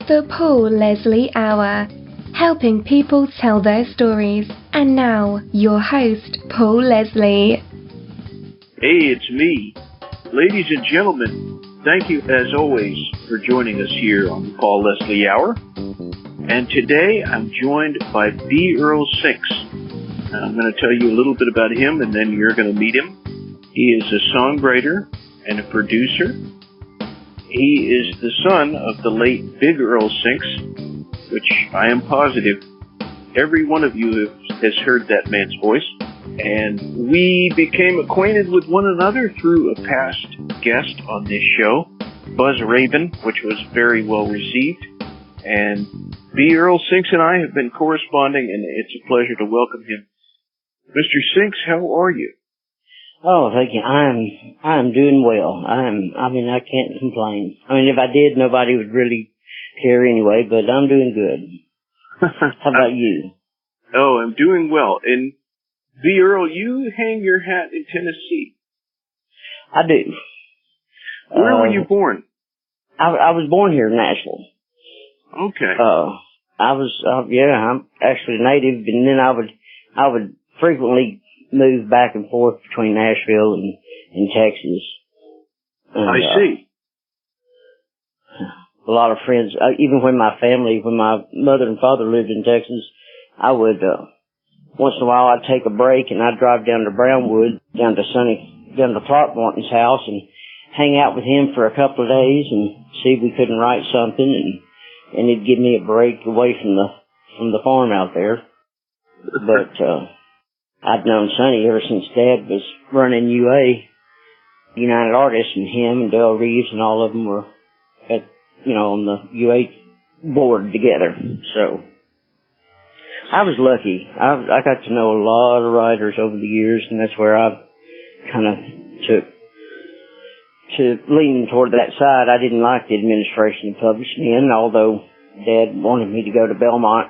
The Paul Leslie Hour, helping people tell their stories. And now, your host, Paul Leslie. Hey, it's me. Ladies and gentlemen, thank you as always for joining us here on the Paul Leslie Hour. And today I'm joined by B. Earl Sinks. I'm going to tell you a little bit about him and then you're going to meet him. He is a songwriter and a producer. He is the son of the late Big Earl Sinks, which I am positive every one of you has heard that man's voice. And we became acquainted with one another through a past guest on this show, Buzz Raven, which was very well received. And B. Earl Sinks and I have been corresponding, and it's a pleasure to welcome him. Mr. Sinks, how are you? Oh, thank you. I'm doing well. I can't complain. I mean, if I did, nobody would really care anyway, but I'm doing good. How about you? Oh, I'm doing well. And B. Earl, you hang your hat in Tennessee. I do. Where were you born? I was born here in Nashville. Okay. I'm actually native, and then I would frequently move back and forth between Nashville and Texas. And, I see. A lot of friends, even when my mother and father lived in Texas, I would, once in a while I'd take a break and I'd drive down to Brownwood, down to Clark Martin's house and hang out with him for a couple of days and see if we couldn't write something and it'd give me a break away from the farm out there. But, I'd known Sonny ever since Dad was running UA, United Artists, and him and Dale Reeves and all of them were on the UA board together. So I was lucky. I got to know a lot of writers over the years, and that's where I kind of took to leaning toward that side. I didn't like the administration of publishing in, although Dad wanted me to go to Belmont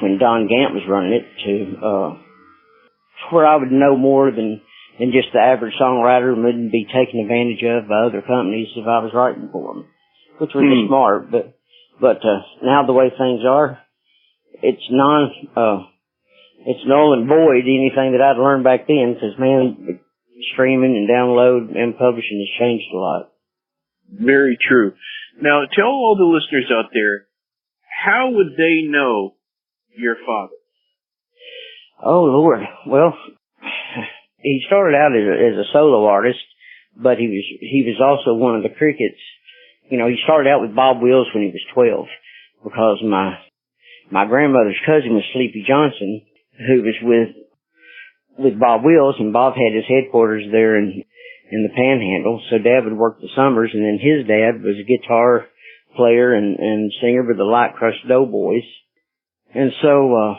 when Don Gant was running it, to where I would know more than just the average songwriter and wouldn't be taken advantage of by other companies if I was writing for them, which was smart. But now the way things are, it's null and void anything that I'd learned back then, because man, streaming and download and publishing has changed a lot. Very true. Now tell all the listeners out there, how would they know your father? Oh, Lord. Well, he started out as a solo artist, but he was also one of the Crickets. He started out with Bob Wills when he was 12, because my grandmother's cousin was Sleepy Johnson, who was with Bob Wills, and Bob had his headquarters there in the Panhandle, so Dad would work the summers, and then his dad was a guitar player and singer with the Light Crust Doughboys. And so,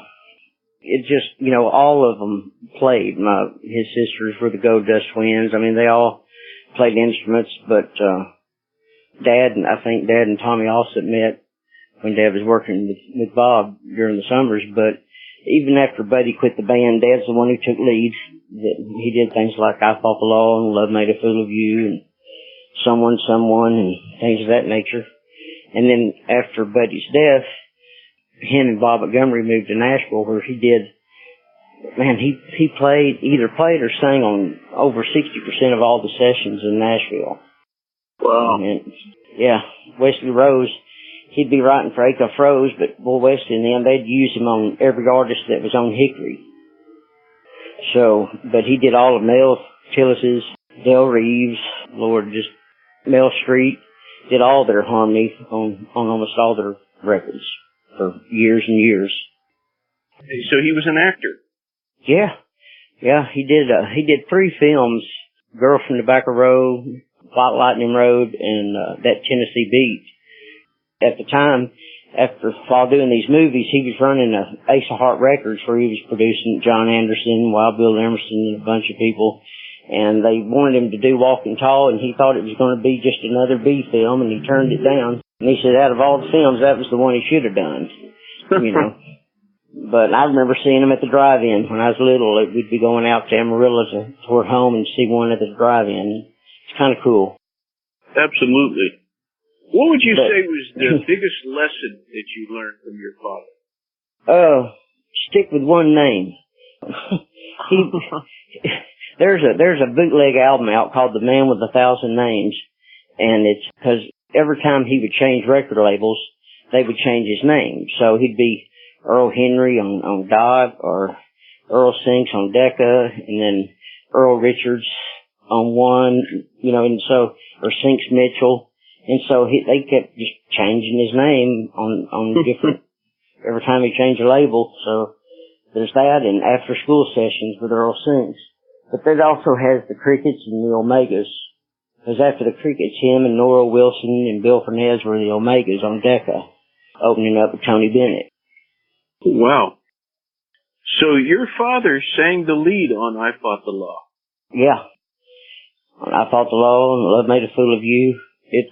it just, all of them played. His sisters were the Gold Dust Twins. I mean, they all played instruments, but, I think Dad and Tommy Allsup met when Dad was working with Bob during the summers, but even after Buddy quit the band, Dad's the one who took lead. He did things like I Fought the Law and Love Made a Fool of You and Someone, and things of that nature. And then after Buddy's death, him and Bob Montgomery moved to Nashville, where he either played or sang on over 60% of all the sessions in Nashville. Wow. And, yeah, Wesley Rose, he'd be writing for Acuff Rose, but Bull Wesley and them, they'd use him on every artist that was on Hickory. So, but he did all of Mel Tillis's, Del Reeves, Mel Street, did all their harmony on almost all their records for years and years. So he was an actor? Yeah, he did 3 films, Girl from the Back Row, White Lightning Road, and That Tennessee Beat. At the time, while doing these movies, he was running Ace of Heart Records, where he was producing John Anderson, Wild Bill Emerson, and a bunch of people. And they wanted him to do Walking Tall, and he thought it was going to be just another B film, and he turned it down. And he said, out of all the films, that was the one he should have done, But I remember seeing him at the drive-in when I was little. We'd be going out to Amarillo toward home and see one at the drive-in. It's kind of cool. Absolutely. What would you say was the biggest lesson that you learned from your father? Stick with one name. There's a bootleg album out called The Man with 1,000 Names, and it's because every time he would change record labels, they would change his name. So he'd be Earl Henry on Dot, or Earl Sinks on Decca, and then Earl Richards on one, and so, or Sinks Mitchell. And so they kept just changing his name on different, every time he changed a label. So there's that, and after school sessions with Earl Sinks. But that also has the Crickets and the Omegas. Because after the Crickets, him and Nora Wilson and Bill Fernandez were the Omegas on Decca, opening up with Tony Bennett. Wow. So your father sang the lead on I Fought the Law. Yeah. I Fought the Law and Love Made a Fool of You. It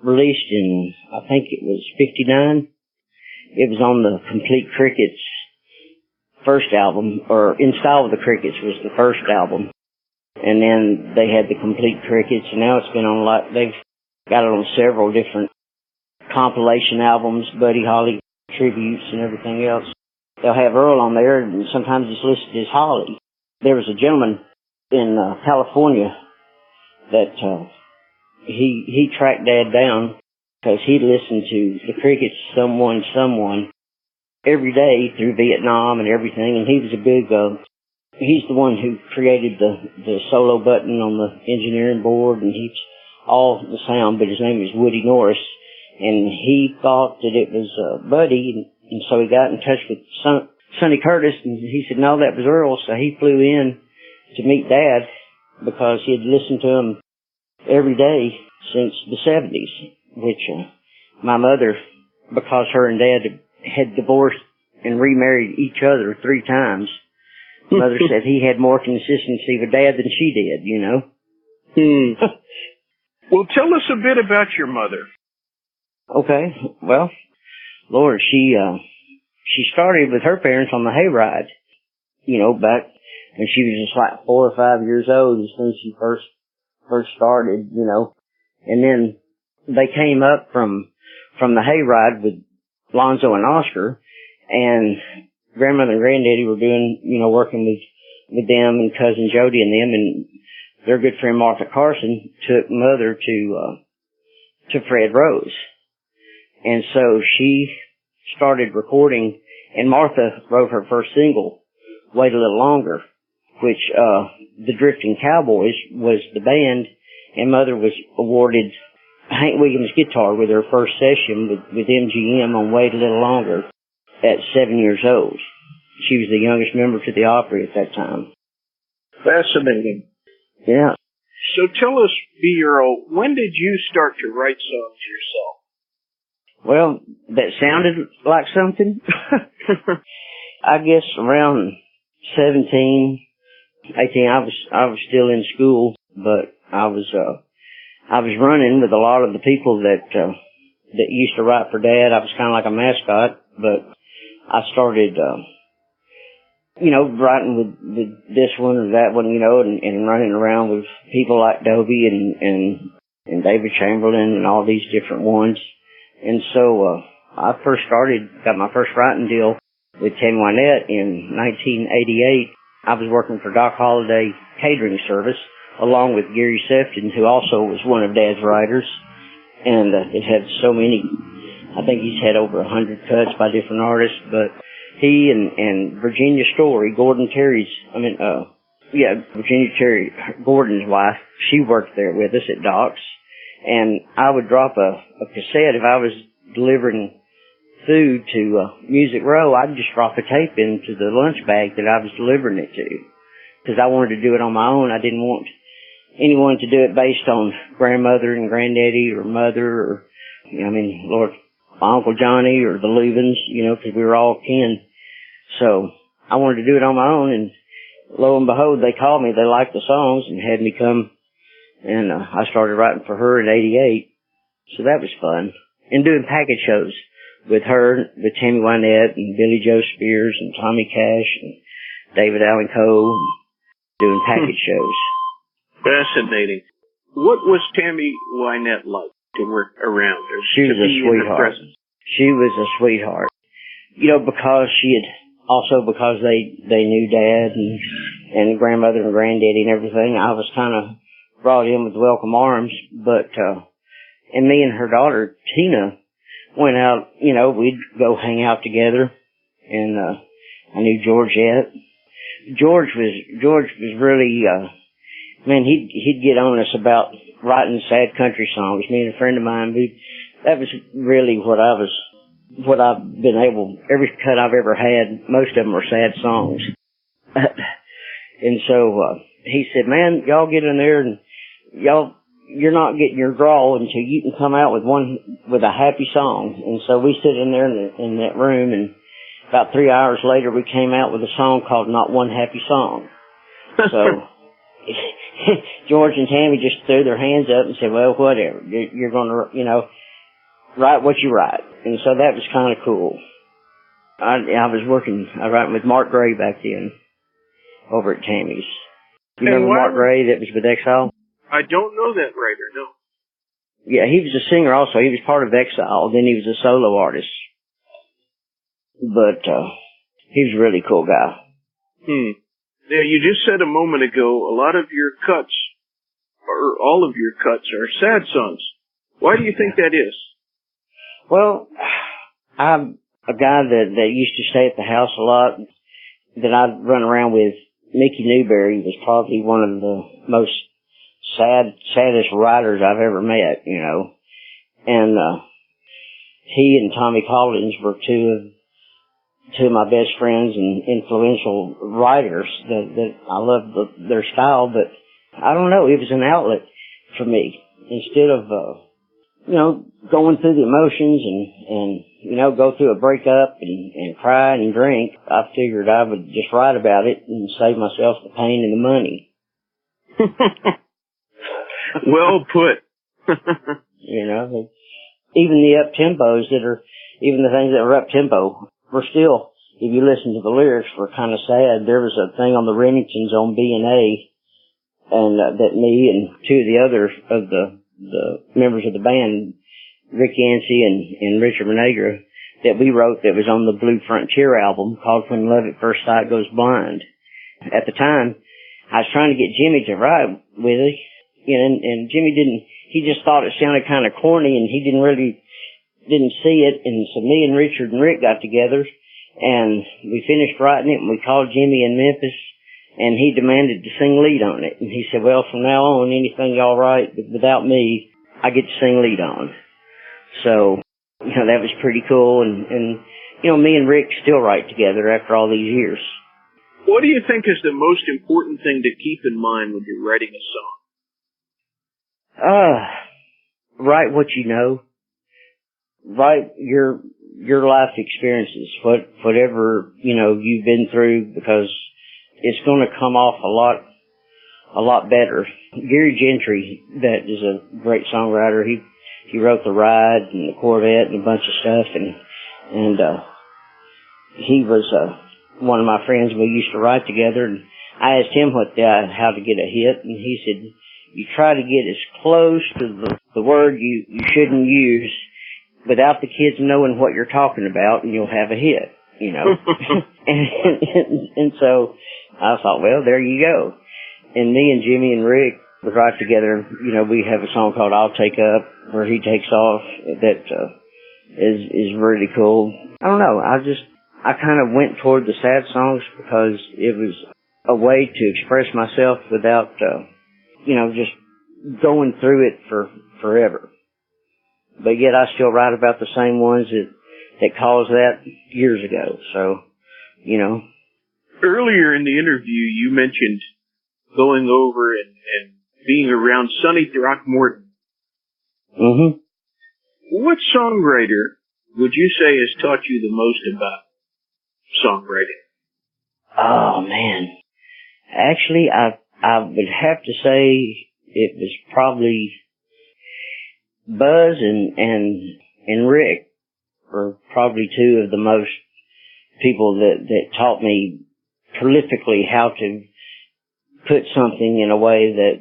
released in, I think it was 59. It was on the Complete Crickets first album, or In Style with the Crickets was the first album. And then they had the Complete Crickets, and now it's been on they've got it on several different compilation albums, Buddy Holly tributes and everything else. They'll have Earl on there, and sometimes it's listed as Holly. There was a gentleman in California that he tracked Dad down because he'd listened to the Crickets, Someone, every day through Vietnam and everything, and he was a big, he's the one who created the solo button on the engineering board, and he's all the sound, but his name is Woody Norris, and he thought that it was Buddy, and so he got in touch with Sonny Curtis, and he said, no, that was Earl, so he flew in to meet Dad because he had listened to him every day since the 70s, which my mother, because her and Dad had divorced and remarried each other 3 times, Mother said he had more consistency with Dad than she did, Well, tell us a bit about your mother. Okay. Well, Lord, she started with her parents on the hayride, back when she was just like 4 or 5 years old as soon as she first started, And then they came up from the hayride with Lonzo and Oscar, and Grandmother and Granddaddy were doing, working with them and Cousin Jody and them, and their good friend Martha Carson took Mother to Fred Rose. And so she started recording, and Martha wrote her first single, Wait a Little Longer, which, the Drifting Cowboys was the band, and Mother was awarded Hank Williams guitar with her first session with MGM on Wait a Little Longer at 7 years old. She was the youngest member to the Opry at that time. Fascinating. Yeah. So tell us, B. Earl, when did you start to write songs yourself? Well, that sounded like something. I guess around 17, 18, I was still in school, but I was running with a lot of the people that used to write for Dad. I was kind of like a mascot, but I started, writing with this one or that one, and running around with people like Dobie and David Chamberlain and all these different ones. And so, I got my first writing deal with Tammy Wynette in 1988. I was working for Doc Holliday Catering Service, along with Gary Sefton, who also was one of Dad's writers. And it had so many, I think he's had over 100 cuts by different artists, but he and Virginia Story, Virginia Terry, Gordon's wife, she worked there with us at Doc's. And I would drop a cassette if I was delivering food to Music Row. I'd just drop a tape into the lunch bag that I was delivering it to, because I wanted to do it on my own. I didn't want anyone to do it based on grandmother and granddaddy or mother or, Lord, my Uncle Johnny or the Louvins, because we were all kin. So I wanted to do it on my own, and lo and behold, they called me. They liked the songs and had me come, and I started writing for her in '88. So that was fun. And doing package shows with her, with Tammy Wynette and Billy Joe Spears and Tommy Cash and David Allen Coe, doing package shows. Fascinating. What was Tammy Wynette like? to work around. Or she was to a be in her sweetheart. presence. She was a sweetheart. You know, because because they knew Dad and grandmother and granddaddy and everything, I was kind of brought in with welcome arms. But, and me and her daughter, Tina, went out, you know, we'd go hang out together. And, I knew Georgette. George was really, man, he'd get on us about writing sad country songs. Me and a friend of mine, that was really what I've been able, every cut I've ever had, most of them were sad songs. And so, he said, man, y'all get in there and you're not getting your draw until you can come out with a happy song. And so we stood in there in that room, and about 3 hours later we came out with a song called Not One Happy Song. So, George and Tammy just threw their hands up and said, well, whatever, you're gonna, you know, write what you write. And so that was kind of cool. I was writing with Mark Gray back then over at Tammy's. You remember Mark Gray that was with Exile? I don't know that writer, no. Yeah, he was a singer also. He was part of Exile. Then he was a solo artist. But he was a really cool guy. Now, you just said a moment ago, a lot of your cuts, or all of your cuts, are sad songs. Why do you think that is? Well, I'm a guy that used to stay at the house a lot, that I'd run around with. Mickey Newberry was probably one of the most saddest writers I've ever met, you know. And he and Tommy Collins were two of my best friends and influential writers that I loved their style, but I don't know, it was an outlet for me. Instead of, you know, going through the emotions and you know, go through a breakup and cry and drink, I figured I would just write about it and save myself the pain and the money. Well put. You know, even the up-tempos even the things that were up-tempo were still, if you listen to the lyrics, were kind of sad. There was a thing on the Remingtons on B&A, and that me and two of the others of the members of the band, Rick Yancey and Richard Menagra, that we wrote that was on the Blue Frontier album called When Love at First Sight Goes Blind. At the time, I was trying to get Jimmy to write with us, and Jimmy he just thought it sounded kind of corny, and he didn't see it. And so me and Richard and Rick got together, and we finished writing it, and we called Jimmy in Memphis, and he demanded to sing lead on it. And he said, well, from now on, anything y'all write without me, I get to sing lead on. So, you know, that was pretty cool. And you know, me and Rick still write together after all these years. What do you think is the most important thing to keep in mind when you're writing a song? Write what you know. Write your life experiences, whatever, you know, you've been through, because it's going to come off a lot better. Gary Gentry, that is a great songwriter, he wrote The Ride and The Corvette and a bunch of stuff, and he was one of my friends. We used to write together, and I asked him how to get a hit, and he said, you try to get as close to the word you shouldn't use without the kids knowing what you're talking about, and you'll have a hit, you know. and so I thought, well, there you go. And me and Jimmy and Rick would write together. You know, we have a song called I'll Take Up, where he takes off, that is really cool. I don't know, I kind of went toward the sad songs because it was a way to express myself without, you know, just going through it forever. But yet I still write about the same ones that caused that years ago. So, you know. Earlier in the interview, you mentioned going over and being around Sonny Throckmorton. Mm-hmm. What songwriter would you say has taught you the most about songwriting? Oh, man. Actually, I would have to say it was probably Buzz and Rick were probably two of the most people that taught me prolifically how to put something in a way that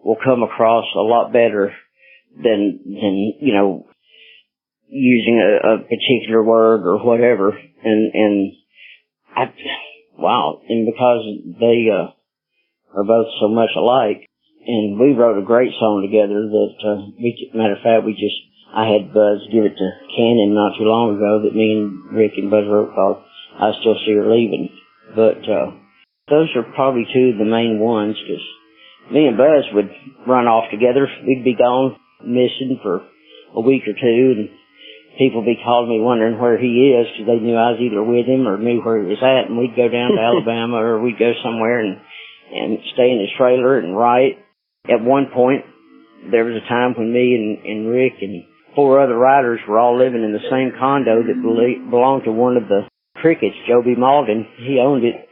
will come across a lot better than using a particular word or whatever. And because they are both so much alike, and we wrote a great song together that, matter of fact, I had Buzz give it to Cannon not too long ago that me and Rick and Buzz wrote called I Still See Her Leaving. But those are probably two of the main ones, because me and Buzz would run off together. We'd be gone missing for a week or two, and people would be calling me wondering where he is, because they knew I was either with him or knew where he was at, and we'd go down to Alabama or we'd go somewhere and stay in his trailer and write. At one point, there was a time when me and Rick and 4 other writers were all living in the same condo that belonged to one of the Crickets, Joe B. Malden. He owned it,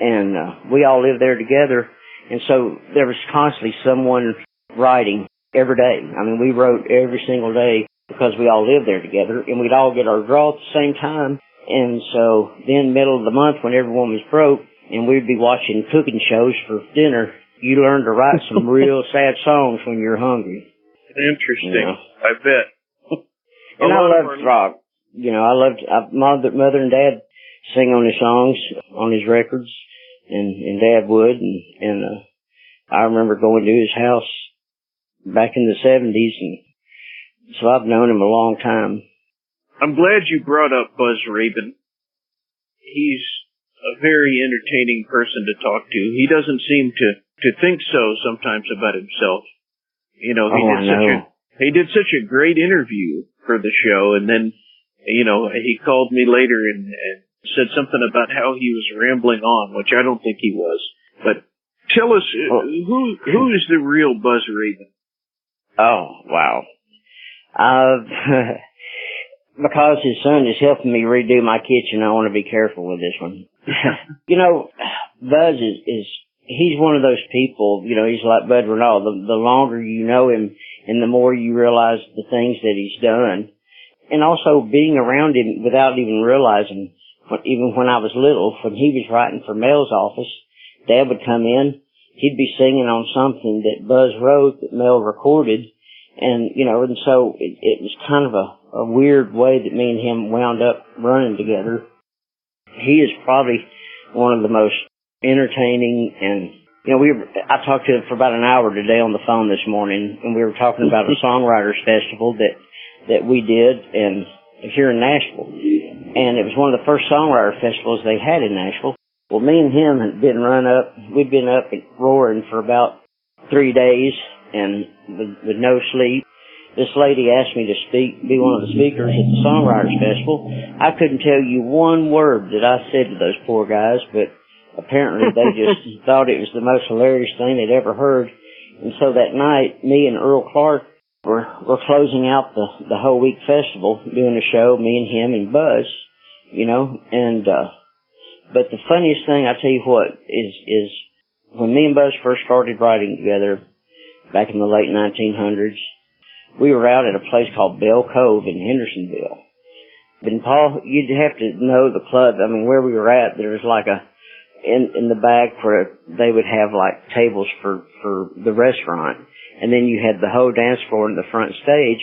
and we all lived there together. And so there was constantly someone writing every day. I mean, we wrote every single day because we all lived there together, and we'd all get our draw at the same time. And so then middle of the month when everyone was broke and we'd be watching cooking shows for dinner, you learn to write some real sad songs when you're hungry. Interesting. I bet. And I loved rock. Mother and Dad sing on his songs, on his records, and Dad would. And I remember going to his house back in the 70s, and so I've known him a long time. I'm glad you brought up Buzz Rabin. He's a very entertaining person to talk to. He doesn't seem to think so sometimes about himself. He did such a great interview for the show, and then, he called me later and said something about how he was rambling on, which I don't think he was. But tell us, who is the real Buzz Rabin? Oh, wow. Because his son is helping me redo my kitchen, I want to be careful with this one. Buzz he's one of those people, he's like Bud Renault. The longer you know him and the more you realize the things that he's done. And also being around him without even realizing, even when I was little, when he was writing for Mel's office, Dad would come in, he'd be singing on something that Buzz wrote that Mel recorded. And, and so it was kind of a weird way that me and him wound up running together. He is probably one of the most entertaining, and, I talked to him for about an hour today on the phone this morning, and we were talking about a songwriters festival that we did here in Nashville. And it was one of the first songwriter festivals they had in Nashville. Well, me and him we'd been up and roaring for about 3 days, and with no sleep. This lady asked me to be one of the speakers at the Songwriters Festival. I couldn't tell you one word that I said to those poor guys, but apparently they just thought it was the most hilarious thing they'd ever heard. And so that night, me and Earl Clark were closing out the whole week festival, doing a show, me and him and Buzz, but the funniest thing, I tell you what, is when me and Buzz first started writing together back in the late 1900s, we were out at a place called Bell Cove in Hendersonville. And Paul, you'd have to know the club. I mean, where we were at, there was like in the back where they would have like tables for the restaurant. And then you had the whole dance floor in the front stage.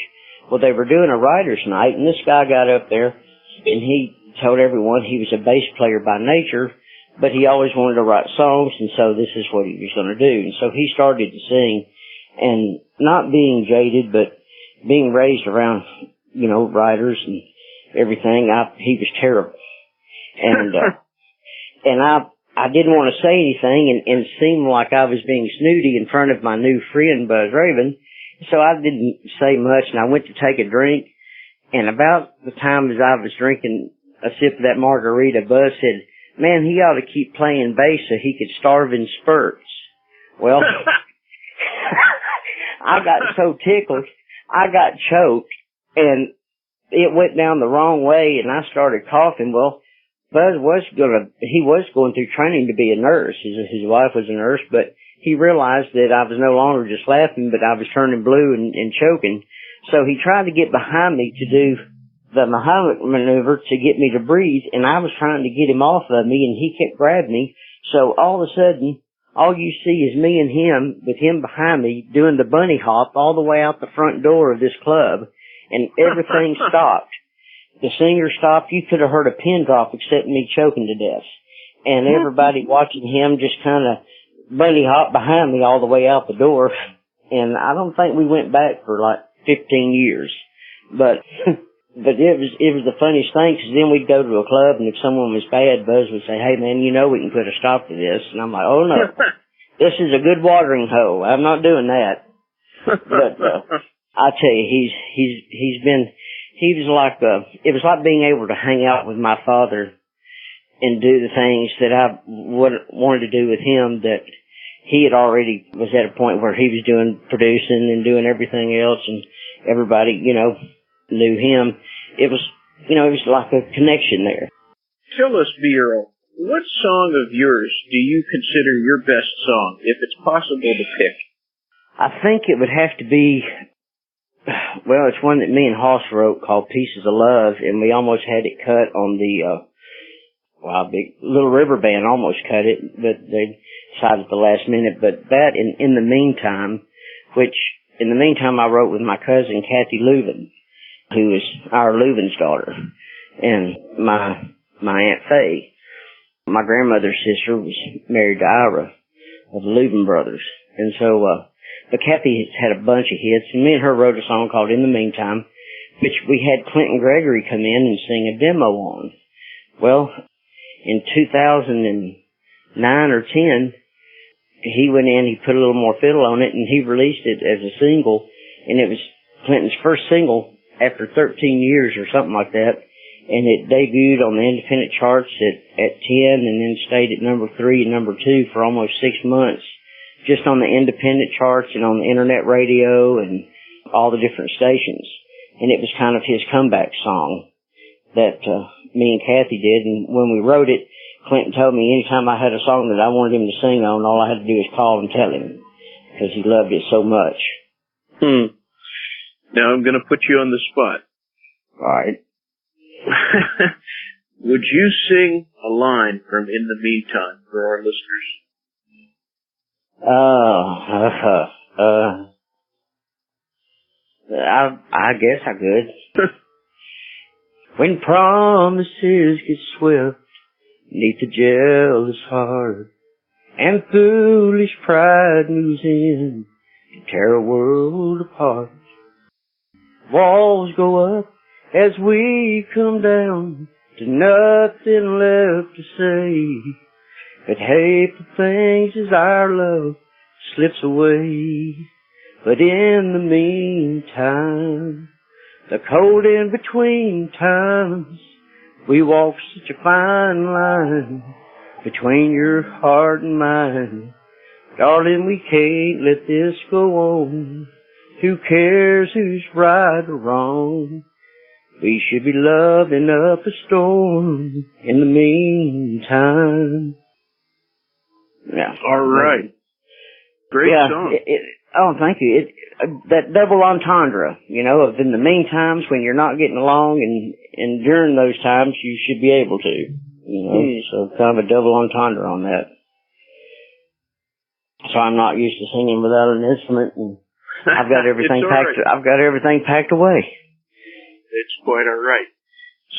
Well, they were doing a writer's night, and this guy got up there, and he told everyone he was a bass player by nature, but he always wanted to write songs, and so this is what he was going to do. And so he started to sing, and not being jaded, but being raised around, writers and everything, he was terrible. And, and I didn't want to say anything, and it seemed like I was being snooty in front of my new friend, Buzz Rabin. So I didn't say much, and I went to take a drink, and about the time as I was drinking a sip of that margarita, Buzz said, "Man, he ought to keep playing bass so he could starve in spurts." Well, I got so tickled, I got choked, and it went down the wrong way, and I started coughing. Well, Buzz he was going through training to be a nurse. His wife was a nurse, but he realized that I was no longer just laughing, but I was turning blue and choking. So he tried to get behind me to do the Muhammad maneuver to get me to breathe, and I was trying to get him off of me, and he kept grabbing me. So all of a sudden, all you see is me and him, with him behind me, doing the bunny hop all the way out the front door of this club, and everything stopped. The singer stopped. You could have heard a pin drop except me choking to death. And everybody watching him just kind of bunny hop behind me all the way out the door. And I don't think we went back for like 15 years. But it was the funniest thing, because then we'd go to a club, and if someone was bad, Buzz would say, "Hey man, you know we can put a stop to this." And I'm like, "Oh no, this is a good watering hole. I'm not doing that." But I tell you, it was like being able to hang out with my father and do the things that I wanted to do with him, that he had already was at a point where he was doing producing and doing everything else, and everybody, knew him. It was like a connection there. Tell us, B. Earl, what song of yours do you consider your best song, if it's possible to pick? I think it would have to be, well, it's one that me and Hoss wrote called Pieces of Love, and we almost had it cut on the, Big Little River Band almost cut it, but they decided at the last minute. But that, in the meantime, I wrote with my cousin Kathy Louvin, who is our Louvin's daughter, and my Aunt Faye. My grandmother's sister was married to Ira of the Louvin brothers. And so, but Kathy had a bunch of hits, and me and her wrote a song called In the Meantime, which we had Gregory come in and sing a demo on. Well, in 2009 or 10, he went in, he put a little more fiddle on it, and he released it as a single, and it was Clinton's first single after 13 years or something like that, and it debuted on the independent charts at 10, and then stayed at number 3 and number 2 for almost 6 months, just on the independent charts and on the internet radio and all the different stations. And it was kind of his comeback song that me and Kathy did. And when we wrote it, Clinton told me anytime I had a song that I wanted him to sing on, all I had to do was call and tell him, because he loved it so much. Now I'm going to put you on the spot. All right. Would you sing a line from In the Meantime for our listeners? I guess I could. When promises get swept neath the jealous heart, and foolish pride moves in to tear a world apart, walls go up as we come down to nothing left to say, but hateful things as our love slips away. But in the meantime, the cold in between times, we walk such a fine line between your heart and mine. Darling, we can't let this go on. Who cares who's right or wrong? We should be loving up a storm in the meantime. Yeah. All right. Great song. Thank you. That double entendre, of in the meantime when you're not getting along, and during those times you should be able to, so kind of a double entendre on that. So I'm not used to singing without an instrument, and I've got everything packed. Right. I've got everything packed away. It's quite all right.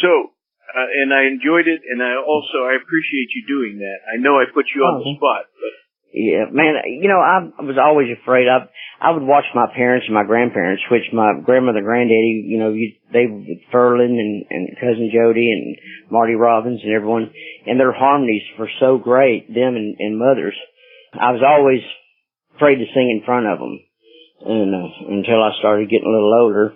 So, and I enjoyed it, and I appreciate you doing that. I know I put you on the spot, but. Yeah, man, I was always afraid. I would watch my parents and my grandparents, which my grandmother and granddaddy, they were with Ferlin and cousin Jody and Marty Robbins and everyone, and their harmonies were so great, them and mothers. I was always afraid to sing in front of them, and until I started getting a little older,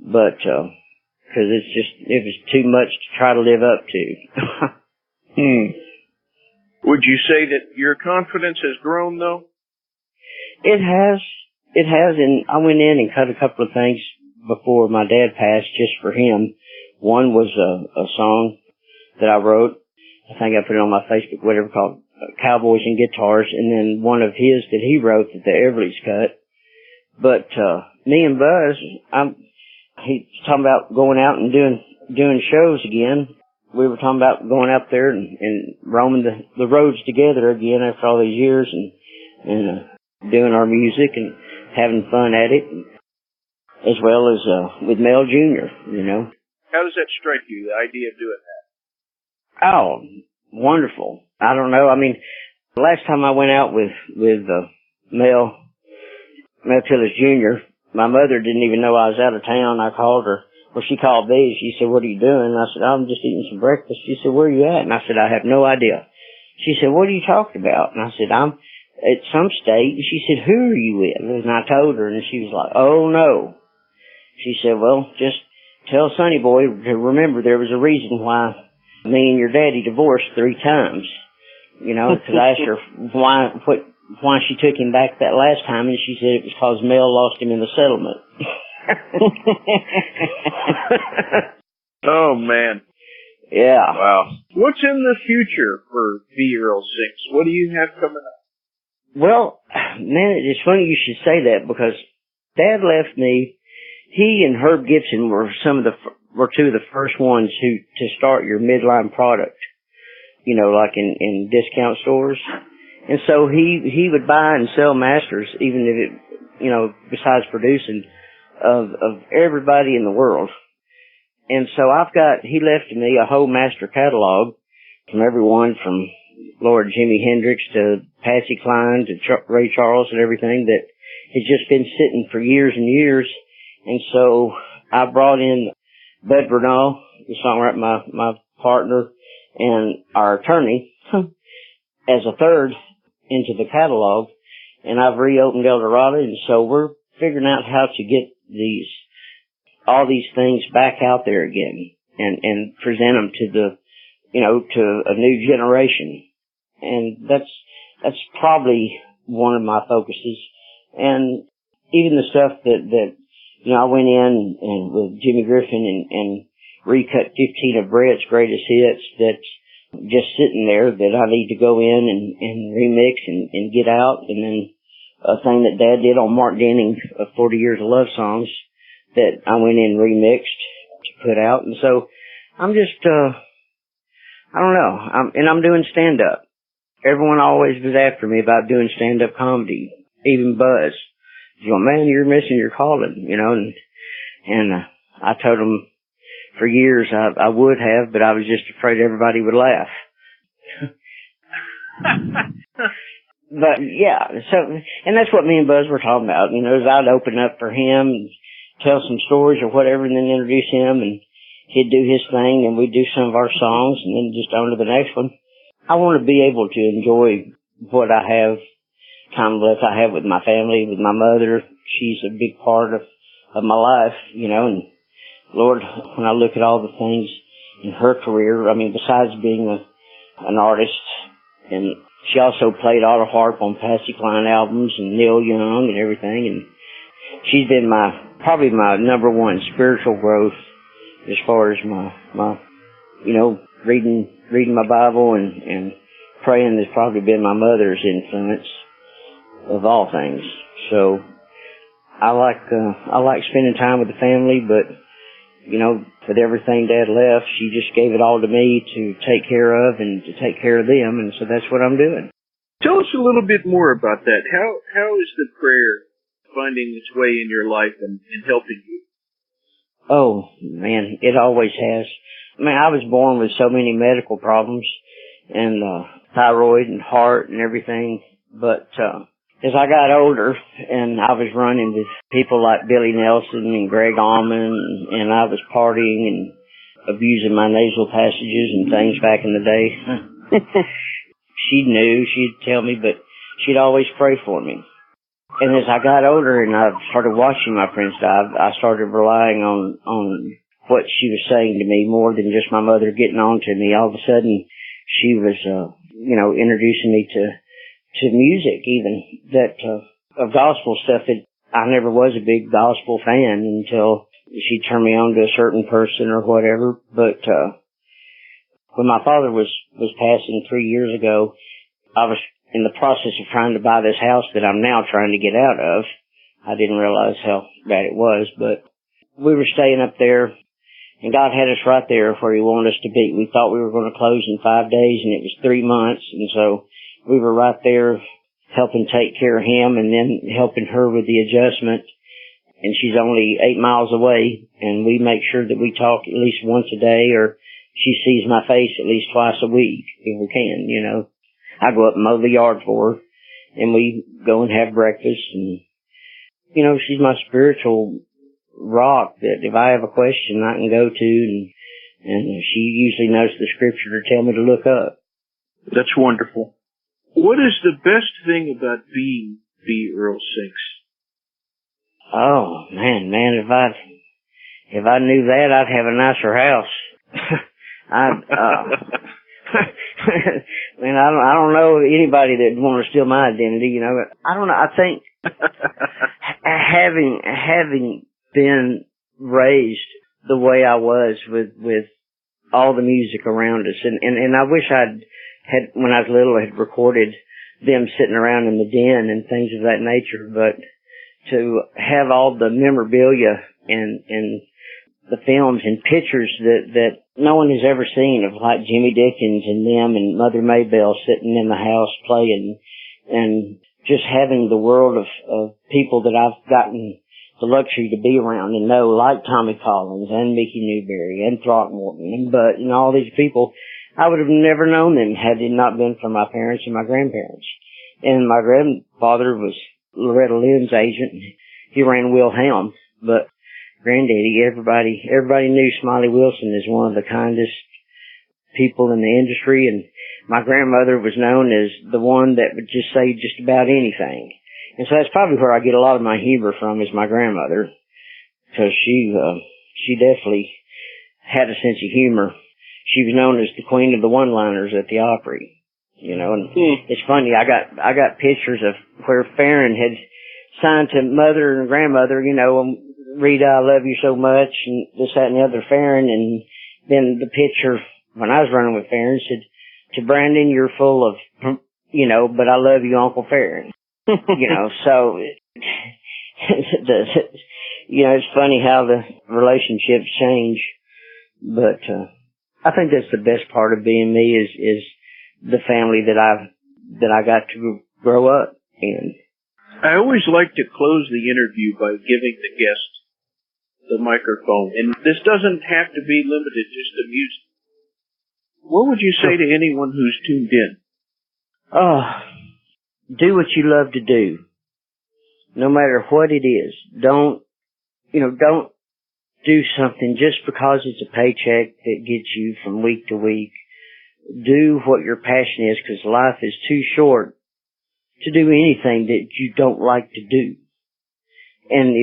but because it was too much to try to live up to. Would you say that your confidence has grown, though? It has, and I went in and cut a couple of things before my dad passed just for him. One was a song that I wrote. I think I put it on my Facebook, whatever, called Cowboys and Guitars, and then one of his that he wrote that the Everlys cut. But me and Buzz, he's talking about going out and doing shows again. we were talking about going up there and roaming the roads together again after all these years and doing our music and having fun at it, as well as with Mel Jr., you know. How does that strike you, the idea of doing that? Oh, wonderful. I don't know. I mean, the last time I went out with Mel Tillis Jr., my mother didn't even know I was out of town. I called her. Well, she called me. She said, "What are you doing?" I said, "I'm just eating some breakfast." She said, "Where are you at?" And I said, "I have no idea." She said, "What are you talking about?" And I said, "I'm at some state." And she said, "Who are you with?" And I told her, and she was like, "Oh, no." She said, "Well, just tell Sonny Boy to remember there was a reason why me and your daddy divorced 3 times. You know, because I asked her why she took him back that last time, and she said it was because Mel lost him in the settlement." Oh, man. Yeah. Wow. What's in the future for B. Earl Sinks? What do you have coming up? Well, man, it's funny you should say that, because Dad left me. He and Herb Gibson were two of the first ones to start your midline product, you know, like in discount stores. And so he would buy and sell masters, even if it, you know, besides producing, of everybody in the world. And so he left me a whole master catalog from everyone from Lord Jimi Hendrix to Patsy Cline to Ray Charles and everything that had just been sitting for years and years. And so I brought in Bud Bernal, the songwriter, my partner, and our attorney as a third into the catalog. And I've reopened El Dorado, and so we're figuring out how to get all these things back out there again and present them to to a new generation. And that's probably one of my focuses. And even the stuff that you know, I went in and with Jimmy Griffin and recut 15 of Brett's greatest hits that's just sitting there that I need to go in and remix and get out. And then a thing that Dad did on Mark Denning of 40 Years of Love Songs that I went in and remixed to put out. And so I'm just, I don't know. I'm doing stand-up. Everyone always was after me about doing stand-up comedy, even Buzz. He's going, "Man, you're missing your calling," you know, and I told him for years I would have, but I was just afraid everybody would laugh. But yeah, so, and that's what me and Buzz were talking about, you know, is I'd open up for him and tell some stories or whatever and then introduce him and he'd do his thing and we'd do some of our songs and then just on to the next one. I want to be able to enjoy what I have, time left I have with my family, with my mother. She's a big part of my life, you know, and Lord, when I look at all the things in her career, I mean, besides being an artist, and she also played auto harp on Patsy Cline albums and Neil Young and everything, and she's been probably my number one spiritual growth as far as my you know, reading my Bible and praying has probably been my mother's influence of all things. So I like spending time with the family, but you know, with everything Dad left, she just gave it all to me to take care of and to take care of them, and so that's what I'm doing. Tell us a little bit more about that. How is the prayer finding its way in your life and helping you? Oh, man, it always has. I mean, I was born with so many medical problems, and thyroid and heart and everything, but as I got older and I was running with people like Billy Nelson and Greg Allman, and I was partying and abusing my nasal passages and things back in the day, she knew, she'd tell me, but she'd always pray for me. And as I got older and I started watching my friends die, I started relying on what she was saying to me more than just my mother getting on to me. All of a sudden, she was, you know, introducing me to music, even that of gospel stuff. I never was a big gospel fan until she turned me on to a certain person or whatever. But when my father was passing 3 years ago, I was in the process of trying to buy this house that I'm now trying to get out of. I didn't realize how bad it was, but we were staying up there, And God had us right there where He wanted us to be. We thought we were going to close in 5 days, and it was 3 months. And so we were right there helping take care of Him and then helping her with the adjustment. And she's only 8 miles away, and we make sure that we talk at least once a day, or she sees my face at least twice a week if we can, you know. I go up and mow the yard for her, and we go and have breakfast. And, you know, she's my spiritual rock that if I have a question I can go to, and she usually knows the scripture to tell me to look up. That's wonderful. What is the best thing about being B. Earl Sinks? Oh, man, if I knew that, I'd have a nicer house. Man, I don't know anybody that would want to steal my identity, you know. I don't know. I think having been raised the way I was with all the music around us, and I wish I'd had, when I was little, I had recorded them sitting around in the den and things of that nature, but to have all the memorabilia and the films and pictures that no one has ever seen of, like Jimmy Dickens and them and Mother Maybelle sitting in the house playing, and just having the world of people that I've gotten the luxury to be around and know, like Tommy Collins and Mickey Newberry and Throckmorton and Butt and all these people. I would have never known them had it not been for my parents and my grandparents. And my grandfather was Loretta Lynn's agent. He ran Wilhelm, but Granddaddy, everybody knew Smiley Wilson is one of the kindest people in the industry, and my grandmother was known as the one that would just say just about anything. And so that's probably where I get a lot of my humor from, is my grandmother, because she definitely had a sense of humor. She was known as the queen of the one-liners at the Opry, you know. And it's funny, I got pictures of where Farron had signed to mother and grandmother, you know, Rita, I love you so much, and this, that, and the other, Farron. And then the picture when I was running with Farron said, to Brandon, you're full of, you know, but I love you, Uncle Farron. You know, so, you know, it's funny how the relationships change, but I think that's the best part of being me is the family that I got to grow up in. I always like to close the interview by giving the guest the microphone, and this doesn't have to be limited just to music. What would you say to anyone who's tuned in? Oh, do what you love to do, no matter what it is. Don't do something just because it's a paycheck that gets you from week to week. Do what your passion is, because life is too short to do anything that you don't like to do. And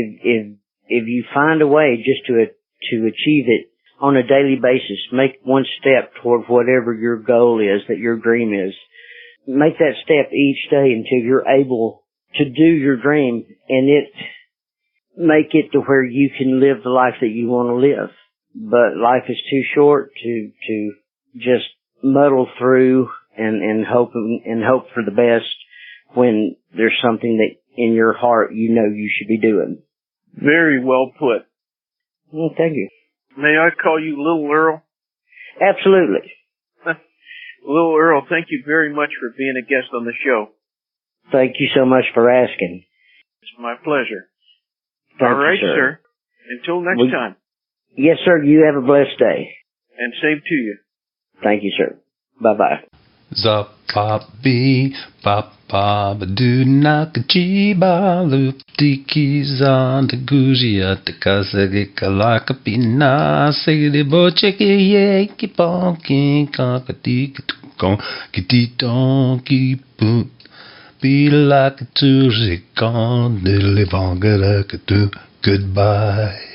if you find a way just to achieve it on a daily basis, make one step toward whatever your goal is, that your dream is. Make that step each day until you're able to do your dream, and make it to where you can live the life that you want to live. But life is too short to just muddle through and hope for the best when there's something that in your heart you know you should be doing. Very well put. Well, thank you. May I call you Little Earl? Absolutely. Little Earl, thank you very much for being a guest on the show. Thank you so much for asking. It's my pleasure. Thank All right, you, sir. Until next time. Yes, sir. You have a blessed day. And same to you. Thank you, sir. Bye-bye. Zapabi, papa, do nak jiba, loop dikis on the guzia, the kazagika like a pina, say the bocheki, yaki, bonking, cockatiki, tukon, kitty donkey, boot, be like a toozy, gone, diddly bonga, goodbye.